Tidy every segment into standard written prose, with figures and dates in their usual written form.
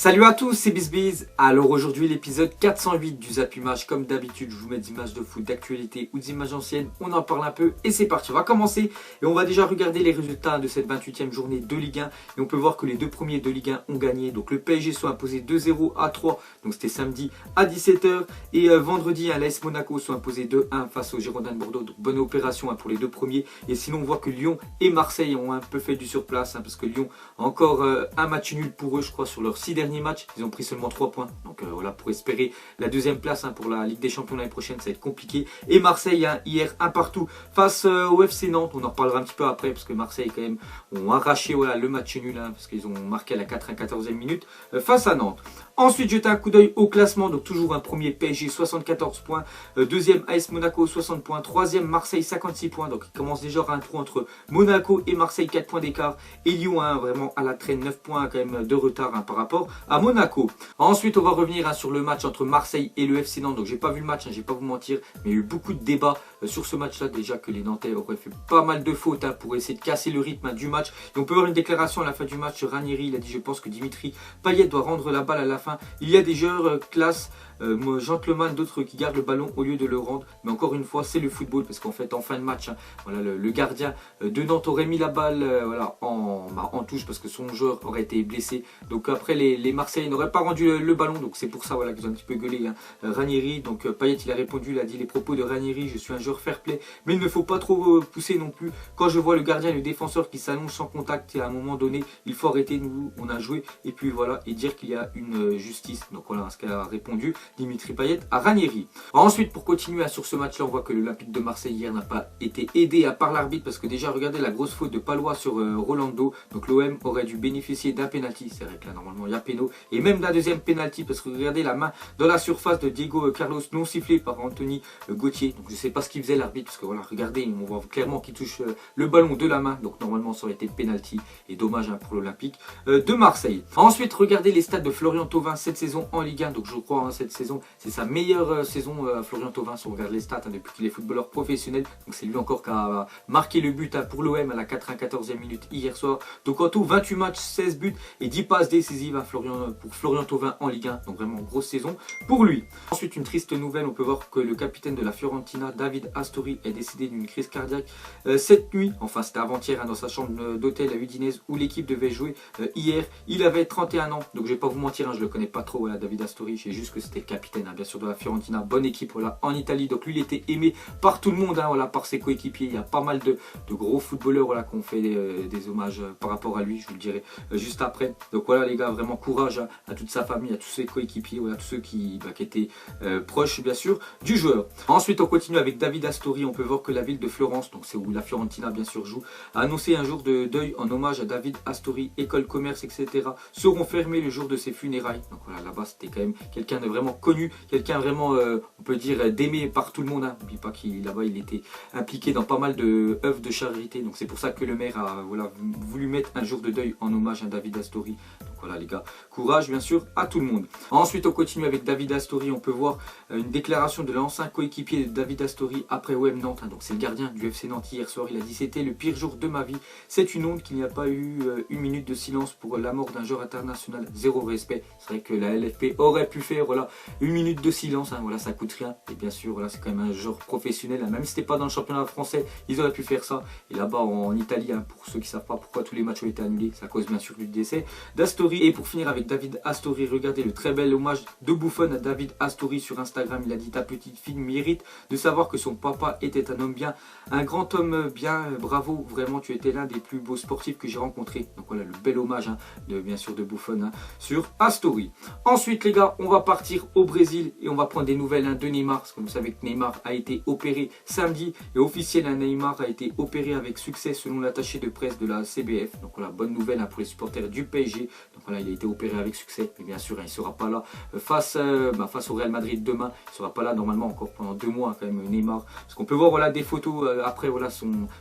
Salut à tous, c'est BizBiz. Alors aujourd'hui l'épisode 408 du Zap Image. Comme d'habitude, je vous mets des images de foot, d'actualité ou des images anciennes. On en parle un peu et c'est parti. On va commencer et on va déjà regarder les résultats de cette 28e journée de Ligue 1. Et on peut voir que les deux premiers de Ligue 1 ont gagné. Donc le PSG soit imposé 2-0 à 3. Donc c'était samedi à 17h. Et vendredi, l'AS Monaco sont imposés 2-1 face aux Girondins de Bordeaux. Donc bonne opération pour les deux premiers. Et sinon on voit que Lyon et Marseille ont un peu fait du surplace. Parce que Lyon a encore un match nul pour eux, je crois, sur leurs 6 derniers matchs. Ils ont pris seulement 3 points. Donc voilà, pour espérer la deuxième place pour la Ligue des Champions l'année prochaine, ça va être compliqué. Et Marseille, hier, un partout face au FC Nantes. On en reparlera un petit peu après, parce que Marseille, quand même, ont arraché le match nul, parce qu'ils ont marqué à la 94e minute face à Nantes. Ensuite, jeter un coup d'œil au classement. Donc toujours un premier PSG, 74 points. Deuxième AS Monaco, 60 points. Troisième Marseille, 56 points. Donc il commence déjà à un trou entre Monaco et Marseille, 4 points d'écart. Et Lyon, vraiment à la traîne, 9 points quand même de retard par rapport à Monaco. Ensuite, on va revenir sur le match entre Marseille et le FC Nantes. Donc j'ai pas vu le match, je vais pas vous mentir, mais il y a eu beaucoup de débats sur ce match-là. Déjà que les Nantais auraient fait pas mal de fautes pour essayer de casser le rythme du match. Et on peut voir une déclaration à la fin du match. Ranieri, il a dit: je pense que Dimitri Payet doit rendre la balle à la fin. Il y a des joueurs classe, gentleman, d'autres qui gardent le ballon au lieu de le rendre. Mais encore une fois, c'est le football, parce qu'en fait, en fin de match, voilà, le gardien de Nantes aurait mis la balle en touche parce que son joueur aurait été blessé. Donc après, les Marseillais n'auraient pas rendu le ballon. Donc c'est pour ça qu'ils ont un petit peu gueulé Ranieri. Donc Payet, il a répondu, il a dit les propos de Ranieri: je suis un joueur fair play, mais il ne faut pas trop pousser non plus. Quand je vois le gardien et le défenseur qui s'allongent sans contact, et à un moment donné, il faut arrêter, nous on a joué, et puis voilà, et dire qu'il y a une justice. Donc voilà ce qu'a répondu Dimitri Payet à Ranieri. Ensuite, pour continuer sur ce match-là, on voit que l'Olympique de Marseille hier n'a pas été aidé par l'arbitre, parce que déjà, regardez la grosse faute de Palois sur Rolando. Donc l'OM aurait dû bénéficier d'un penalty. C'est vrai que là, normalement, il y a péno. Et même d'un deuxième penalty, parce que regardez la main dans la surface de Diego Carlos, non sifflé par Anthony Gauthier. Donc je ne sais pas ce qu'il faisait l'arbitre, parce que voilà, regardez, on voit clairement qu'il touche le ballon de la main. Donc normalement, ça aurait été penalty. Et dommage pour l'Olympique de Marseille. Ensuite, regardez les stats de Florian Thauvin cette saison en Ligue 1. Donc je crois cette saison, c'est sa meilleure saison Florian Thauvin, si on regarde les stats depuis qu'il est footballeur professionnel. Donc c'est lui encore qui a marqué le but pour l'OM à la 94e minute hier soir. Donc en tout, 28 matchs, 16 buts et 10 passes décisives pour Florian Thauvin en Ligue 1. Donc vraiment grosse saison pour lui. Ensuite, une triste nouvelle, on peut voir que le capitaine de la Fiorentina, David Astori, est décédé d'une crise cardiaque cette nuit. Enfin, c'était avant-hier dans sa chambre d'hôtel à Udinese où l'équipe devait jouer hier. Il avait 31 ans. Donc je vais pas vous mentir, je le connais pas trop, David Astori. Je sais juste que c'était le capitaine, bien sûr, de la Fiorentina. Bonne équipe en Italie. Donc lui, il était aimé par tout le monde, par ses coéquipiers. Il y a pas mal de gros footballeurs qui ont fait des hommages par rapport à lui. Je vous le dirai juste après. Donc voilà les gars, vraiment courage à toute sa famille, à tous ses coéquipiers, tous ceux qui étaient proches bien sûr du joueur. Ensuite, on continue avec David Astori. On peut voir que la ville de Florence, donc c'est où la Fiorentina bien sûr joue, a annoncé un jour de deuil en hommage à David Astori. École, commerce, etc. seront fermés le jour de ses funérailles. Donc voilà, là-bas c'était quand même quelqu'un de vraiment connu, quelqu'un vraiment, on peut dire, d'aimé par tout le monde. N'oublie pas qu'il là-bas il était impliqué dans pas mal d'œuvres de charité. Donc c'est pour ça que le maire a voulu mettre un jour de deuil en hommage à David Astori. Donc voilà les gars, courage bien sûr à tout le monde. Ensuite, on continue avec David Astori. On peut voir une déclaration de l'ancien coéquipier de David Astori après OM Nantes. Donc c'est le gardien du FC Nantes hier soir. Il a dit: c'était le pire jour de ma vie. C'est une honte qu'il n'y a pas eu une minute de silence pour la mort d'un joueur international. Zéro respect. C'est vrai que la LFP aurait pu faire une minute de silence. Ça coûte rien. Et bien sûr, c'est quand même un joueur professionnel. Même si c'était pas dans le championnat français, ils auraient pu faire ça. Et là-bas en Italie, pour ceux qui savent pas pourquoi tous les matchs ont été annulés, c'est à cause bien sûr du décès d'Astori. Et pour finir avec David Astori, regardez le très bel hommage de Buffon à David Astori sur Instagram. Il a dit: ta petite fille mérite de savoir que son papa était un homme bien, un grand homme bien, bravo, vraiment tu étais l'un des plus beaux sportifs que j'ai rencontré. Donc voilà le bel hommage bien sûr de Buffon sur Astori. Ensuite les gars, on va partir au Brésil et on va prendre des nouvelles de Neymar, parce que vous savez que Neymar a été opéré samedi et officiel, Neymar a été opéré avec succès selon l'attaché de presse de la CBF. Donc voilà, bonne nouvelle pour les supporters du PSG. Donc voilà, il a été opéré avec succès, mais bien sûr il ne sera pas là face au Real Madrid demain. Il ne sera pas là normalement encore pendant 2 mois quand même, Neymar, parce qu'on peut voir des photos après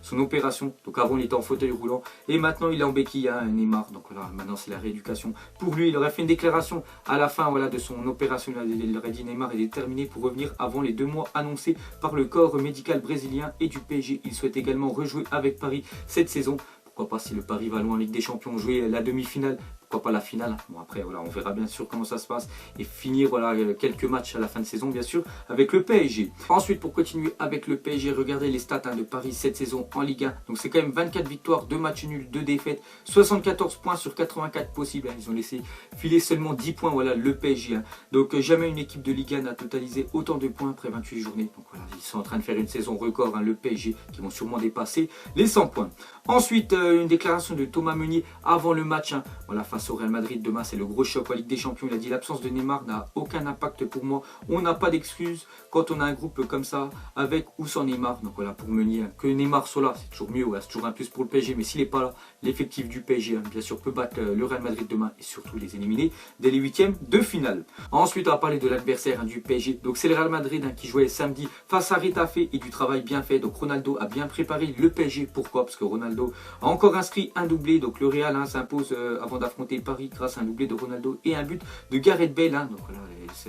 son opération. Donc avant il était en fauteuil roulant et maintenant il est en béquille, Neymar. Donc voilà, maintenant c'est la rééducation pour lui. Il aurait fait une déclaration à la fin de son opération. Il aurait dit: Neymar est déterminé pour revenir avant les 2 mois annoncés par le corps médical brésilien et du PSG. Il souhaite également rejouer avec Paris cette saison. Pourquoi pas, si le Paris va loin en Ligue des Champions, jouer la demi-finale, pourquoi pas la finale. Bon après voilà, on verra bien sûr comment ça se passe et finir voilà quelques matchs à la fin de saison bien sûr avec le PSG. Ensuite pour continuer avec le PSG, regardez les stats de Paris cette saison en Ligue 1. Donc c'est quand même 24 victoires, 2 matchs nuls, 2 défaites, 74 points sur 84 possibles. Ils ont laissé filer seulement 10 points, voilà le PSG. Donc jamais une équipe de Ligue 1 n'a totalisé autant de points après 28 journées. Donc voilà, ils sont en train de faire une saison record, le PSG, qui vont sûrement dépasser les 100 points. Ensuite, une déclaration de Thomas Meunier avant le match. Voilà, face au Real Madrid, demain c'est le gros choc en Ligue des Champions. Il a dit: l'absence de Neymar n'a aucun impact pour moi. On n'a pas d'excuses quand on a un groupe comme ça, avec ou sans Neymar. Donc voilà, pour Meunier, que Neymar soit là, c'est toujours mieux, c'est toujours un plus pour le PSG. Mais s'il n'est pas là, l'effectif du PSG, bien sûr, peut battre le Real Madrid demain et surtout les éliminer dès les huitièmes de finale. Ensuite, on va parler de l'adversaire du PSG. Donc c'est le Real Madrid qui jouait samedi face à Retafe et du travail bien fait. Donc Ronaldo a bien préparé le PSG. Pourquoi? Parce que Ronaldo a encore inscrit un doublé. Donc le Real s'impose avant d'affronter Paris grâce à un doublé de Ronaldo et un but de Gareth Bale. Donc voilà,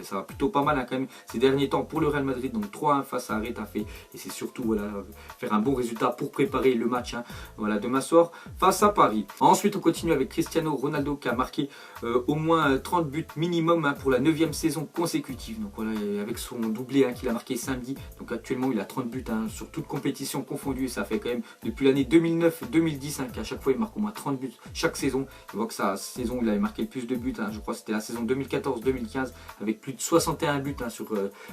ça va plutôt pas mal quand même ces derniers temps pour le Real Madrid. Donc 3-1 face à Retafe. Et c'est surtout voilà, faire un bon résultat pour préparer le match voilà, demain soir face à Paris. Ensuite, on continue avec Cristiano Ronaldo qui a marqué au moins 30 buts minimum pour la 9e saison consécutive. Donc voilà, avec son doublé qu'il a marqué samedi. Donc actuellement, il a 30 buts sur toute compétition confondue. Ça fait quand même depuis l'année 2009-2010 qu'à chaque fois, il marque au moins 30 buts chaque saison. Je vois que sa saison, il avait marqué le plus de buts. Je crois que c'était la saison 2014-2015 avec plus de 61 buts sur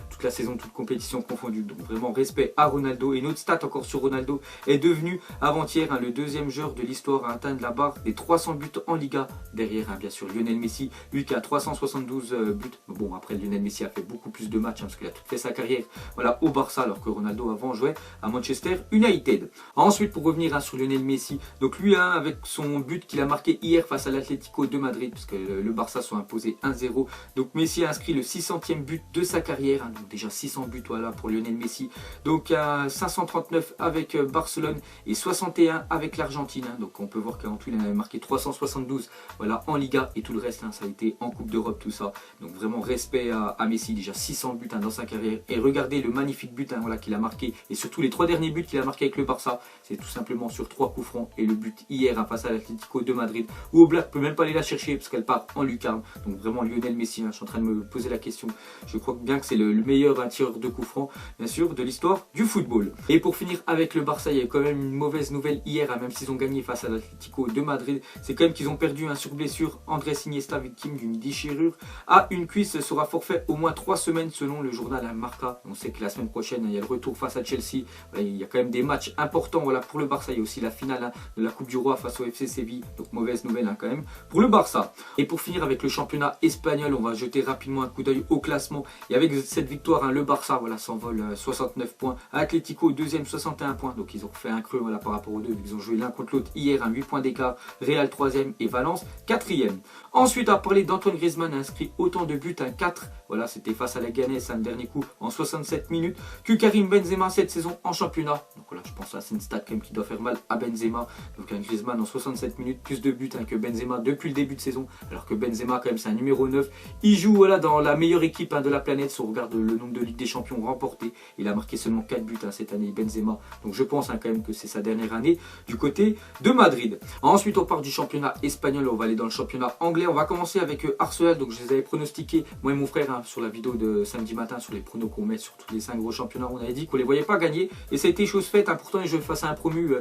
toute la saison, toute compétition confondue. Donc vraiment, respect à Ronaldo. Et une autre stat encore sur Ronaldo est devenu avant-hier le deuxième joueur de l'histoire à atteindre la barre des 300 buts en Liga. Derrière, bien sûr, Lionel Messi, lui qui a 372 buts. Bon, après, Lionel Messi a fait beaucoup plus de matchs parce qu'il a tout fait sa carrière voilà, au Barça, alors que Ronaldo avant jouait à Manchester United. Ensuite, pour revenir sur Lionel Messi, donc lui, avec son but qu'il a marqué hier face à l'Atlético de Madrid, parce que le Barça sont imposés 1-0. Donc Messi a inscrit le 600e but de sa carrière. Donc déjà 600 buts voilà, pour Lionel Messi. Donc 539 avec Barcelone et 61 avec l'Argentine. Donc on peut voir qu'en tout il en avait marqué 372 voilà, en Liga et tout le reste ça a été en Coupe d'Europe, tout ça. Donc vraiment respect à Messi, déjà 600 buts dans sa carrière. Et regardez le magnifique but voilà, qu'il a marqué et surtout les 3 derniers buts qu'il a marqué avec le Barça. C'est tout simplement sur 3 coups francs et le but hier face à l'Atlético de Madrid où Oblak ne peut même pas aller la chercher parce qu'elle part en lucarne. Donc vraiment Lionel Messi, je suis en train de me poser la question. Je crois bien que c'est le meilleur tireur de coups francs bien sûr de l'histoire du football. Et pour finir avec le Barça, il y a quand même une mauvaise nouvelle hier, même s'ils ont gagné face à l'Atlético de Madrid. C'est quand même qu'ils ont perdu sur blessure. Andrés Iniesta, victime d'une déchirure à une cuisse, sera forfait au moins 3 semaines selon le journal Marca. On sait que la semaine prochaine il y a le retour face à Chelsea. Il y a quand même des matchs importants voilà, pour le Barça. Il y a aussi la finale de la Coupe du Roi face au FC Séville. Donc mauvaise nouvelle quand même pour le Barça. Et pour finir avec le championnat espagnol, on va jeter rapidement un coup d'œil au classement. Et avec cette victoire, le Barça voilà, s'envole 69 points. Atlético deuxième 61 points. Donc ils ont fait un creux voilà, par rapport aux deux. Ils ont joué l'un contre l'autre hier, 8 points d'écart. Real 3e et Valence 4e. Ensuite, à parler d'Antoine Griezmann, a inscrit autant de buts, 4. Voilà, c'était face à la Ganes, un dernier coup en 67 minutes, que Karim Benzema cette saison en championnat. Donc voilà, je pense que c'est une stat quand même qui doit faire mal à Benzema. Donc un Griezmann en 67 minutes, plus de buts que Benzema depuis le début de saison. Alors que Benzema, quand même, c'est un numéro 9. Il joue voilà, dans la meilleure équipe de la planète. Si on regarde le nombre de Ligue des Champions remportés, il a marqué seulement 4 buts cette année, Benzema. Donc je pense quand même que c'est sa dernière année du côté de Madrid. Ensuite, on part du championnat espagnol, on va aller dans le championnat anglais. On va commencer avec Arsenal. Donc je les avais pronostiqués, moi et mon frère, sur la vidéo de samedi matin, sur les pronos qu'on met sur tous les 5 gros championnats. On avait dit qu'on les voyait pas gagner et ça a été chose faite. Pourtant, ils jouent face à un promu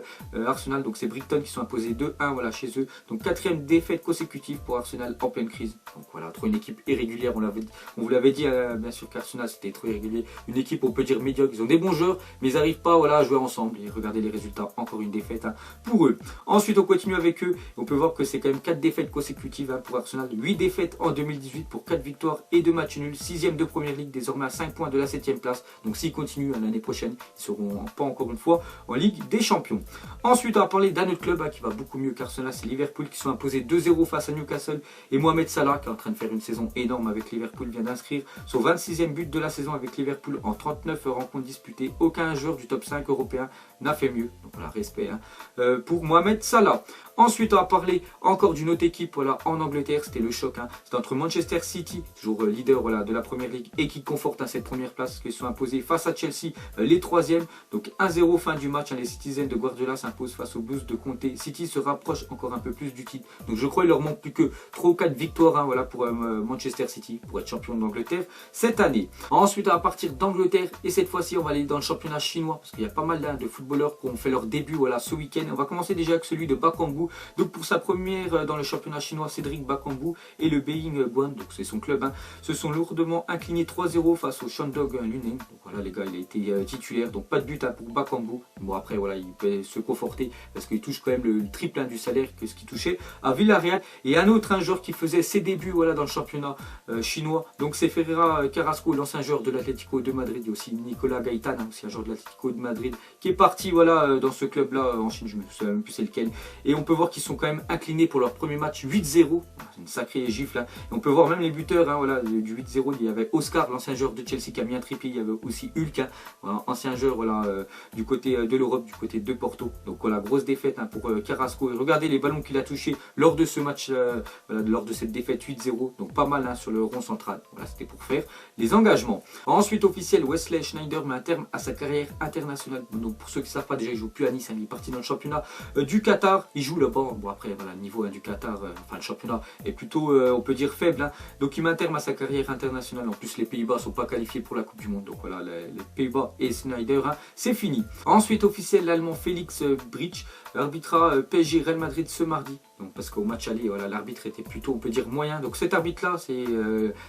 Arsenal. Donc c'est Brighton qui sont imposés 2-1 voilà, chez eux. Donc 4e défaite consécutive pour Arsenal en pleine crise. Donc voilà, trop une équipe irrégulière. On vous l'avait dit, bien sûr qu'Arsenal c'était trop irrégulier. Une équipe, on peut dire médiocre. Ils ont des bons joueurs, mais ils n'arrivent pas voilà, à jouer ensemble. Et regardez les résultats, encore une défaite pour eux. Ensuite, on continue avec eux. On peut voir que c'est quand même 4 défaites consécutives pour Arsenal. 8 défaites en 2018 pour 4 victoires et 2 matchs nuls. 6e de Première Ligue, désormais à 5 points de la 7e place. Donc s'ils continuent l'année prochaine, ils seront pas encore une fois en Ligue des Champions. Ensuite, on va parler d'un autre club qui va beaucoup mieux qu'Arsenal. C'est Liverpool qui sont imposés 2-0 face à Newcastle. Et Mohamed Salah qui est en train de faire une saison énorme avec Liverpool. Liverpool vient d'inscrire son 26e but de la saison avec Liverpool en 39 rencontres disputées. Aucun joueur du top 5 européen n'a fait mieux. Donc voilà, respect pour Mohamed Salah. Ensuite, on va parler encore d'une autre équipe voilà, en Angleterre. C'était le choc. C'était entre Manchester City, toujours leader voilà, de la Première Ligue, et qui conforte cette première place, qui se sont imposés face à Chelsea, les 3e. Donc 1-0 fin du match. Les Citizens de Guardiola s'imposent face aux Blues de Conte. City se rapproche encore un peu plus du titre. Donc je crois qu'il leur manque plus que 3 ou 4 victoires voilà, pour Manchester City, pour être champion d'Angleterre cette année. Ensuite, on va partir d'Angleterre, et cette fois-ci, on va aller dans le championnat chinois, parce qu'il y a pas mal de footballeurs qui ont fait leur début voilà, ce week-end. On va commencer déjà avec celui de Bakambu. Donc pour sa première dans le championnat chinois, Cédric Bakambu et le Beijing Guan, donc c'est son club, se sont lourdement inclinés 3-0 face au Shandong Luneng. Donc voilà les gars, il a été titulaire, donc pas de but pour Bakambu. Bon après voilà, il peut se conforter parce qu'il touche quand même le triple du salaire que ce qu'il touchait à Villarreal. Et un autre joueur qui faisait ses débuts voilà, dans le championnat chinois, donc c'est Ferreira Carrasco, l'ancien joueur de l'Atlético de Madrid. Il y a aussi Nicolas Gaitán, aussi un joueur de l'Atlético de Madrid, qui est parti voilà, dans ce club là en Chine, je ne me souviens même plus c'est lequel. Et on peut voir qu'ils sont quand même inclinés pour leur premier match 8-0. C'est une sacrée gifle. Et on peut voir même les buteurs voilà, du 8-0. Il y avait Oscar, l'ancien joueur de Chelsea qui a mis un triplé. Il y avait aussi Hulk, voilà, ancien joueur voilà, du côté de l'Europe, du côté de Porto. Donc voilà, grosse défaite pour Carrasco. Et regardez les ballons qu'il a touchés lors de ce match, voilà, lors de cette défaite 8-0. Donc pas mal sur le rond central. Voilà, c'était pour faire les engagements. Ensuite, officiel, Wesley Sneijder met un terme à sa carrière internationale. Donc pour ceux qui ne savent pas, déjà il joue plus à Nice. Il est parti dans le championnat du Qatar. Il joue là-bas. Bon après voilà, le niveau du Qatar, enfin le championnat est plutôt on peut dire faible. Donc il met un terme à sa carrière internationale. En plus les Pays-Bas ne sont pas qualifiés pour la Coupe du Monde. Donc voilà, les Pays-Bas et Sneijder, c'est fini. Ensuite officiel, l'Allemand Félix Bridge arbitrera PSG Real Madrid ce mardi. Donc parce qu'au match aller, voilà, l'arbitre était plutôt, on peut dire, moyen. Donc cet arbitre-là, c'est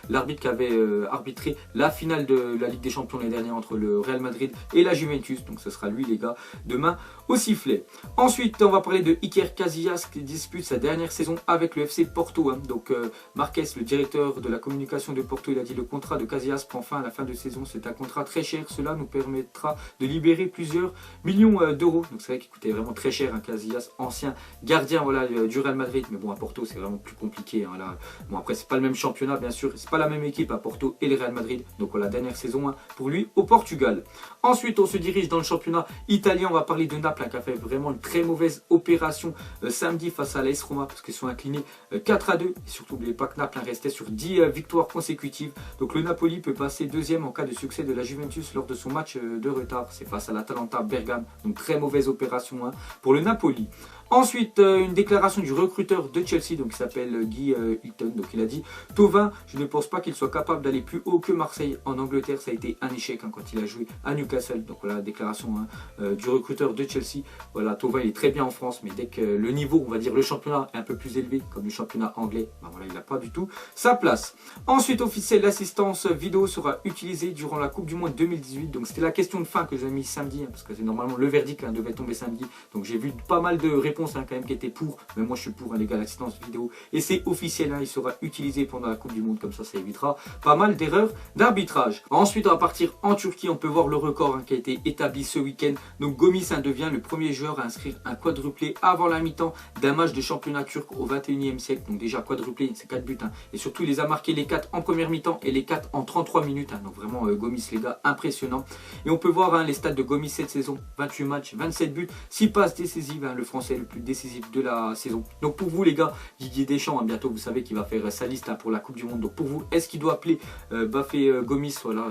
l'arbitre qui avait arbitré la finale de la Ligue des Champions l'année dernière entre le Real Madrid et la Juventus. Donc ce sera lui, les gars, demain au sifflet. Ensuite, on va parler de Iker Casillas qui dispute sa dernière saison avec le FC Porto. Donc Marquez, le directeur de la communication de Porto, il a dit: le contrat de Casillas prend fin à la fin de saison. C'est un contrat très cher. Cela nous permettra de libérer plusieurs millions d'euros. Donc c'est vrai qu'il coûtait vraiment très cher, Casillas, ancien gardien voilà, du Real Madrid. Mais bon, à Porto, c'est vraiment plus compliqué. Là. Bon, après, c'est pas le même championnat, bien sûr. C'est pas la même équipe à Porto et le Real Madrid. Donc voilà, dernière saison pour lui au Portugal. Ensuite, on se dirige dans le championnat italien. On va parler de Naples qui a fait vraiment une très mauvaise opération samedi face à l'AS Roma parce qu'ils sont inclinés 4-2. Et surtout, n'oubliez pas que Naples restait sur 10 victoires consécutives. Donc le Napoli peut passer deuxième en cas de succès de la Juventus lors de son match de retard. C'est face à l'Atalanta Bergame. Donc très mauvaise opération pour le Napoli. Ensuite, une déclaration du recruteur de Chelsea, donc qui s'appelle Guy Hilton. Donc il a dit: Thauvin, je ne pense pas qu'il soit capable d'aller plus haut que Marseille. En Angleterre, ça a été un échec quand il a joué à Newcastle. Donc voilà la déclaration du recruteur de Chelsea. Voilà, Thauvin il est très bien en France, mais dès que le niveau, on va dire le championnat est un peu plus élevé, comme le championnat anglais, ben voilà, il n'a pas du tout sa place. Ensuite, officiel, l'assistance vidéo sera utilisée durant la Coupe du Monde 2018. Donc c'était la question de fin que j'ai mis samedi, parce que c'est normalement le verdict devait tomber samedi. Donc j'ai vu pas mal de réponses quand même qui étaient pour, mais moi je suis pour les gars, l'assistance vidéo, et c'est officiel, il sera utilisé pendant la Coupe du Monde, comme ça évitera pas mal d'erreurs d'arbitrage. Ensuite, on va partir en Turquie. On peut voir le record qui a été établi ce week-end. Donc Gomis devient le premier joueur à inscrire un quadruplé avant la mi-temps d'un match de championnat turc au 21e siècle. Donc déjà quadruplé, c'est 4 buts, et surtout il les a marqués les 4 en première mi-temps et les 4 en 33 minutes. Donc vraiment Gomis, les gars, impressionnant. Et on peut voir les stats de Gomis cette saison: 28 matchs, 27 buts, 6 passes décisives, le français le plus décisif de la saison. Donc pour vous les gars, Didier Deschamps, bientôt vous savez qu'il va faire sa liste pour la Coupe du Monde. Donc pour vous, est-ce qu'il doit appeler Bafé Gomis, voilà,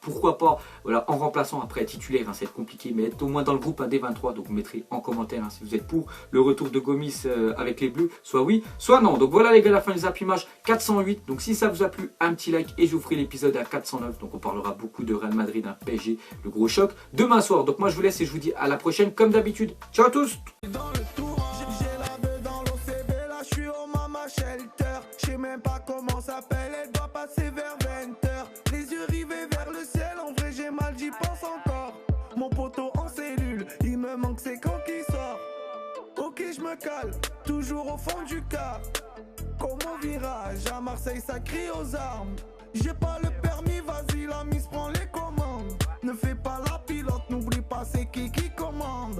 pourquoi pas, voilà, en remplaçant après titulaire, c'est compliqué, mais être au moins dans le groupe des 23. Donc vous mettrez en commentaire si vous êtes pour le retour de Gomis avec les Bleus, soit oui, soit non. Donc voilà les gars, la fin des Appumages 408. Donc si ça vous a plu, un petit like et je vous ferai l'épisode à 409. Donc on parlera beaucoup de Real Madrid, PSG, le gros choc demain soir. Donc moi je vous laisse et je vous dis à la prochaine comme d'habitude. Ciao à tous. Je sais même pas comment s'appelle, elle doit passer vers 20h. Les yeux rivés vers le ciel, en vrai j'ai mal, j'y pense encore. Mon poteau en cellule, il me manque c'est quand qu'il sort. Ok je me cale, toujours au fond du car. Comme au virage, à Marseille ça crie aux armes. J'ai pas le permis, vas-y la mise prend les commandes. Ne fais pas la pilote, n'oublie pas c'est qui commande.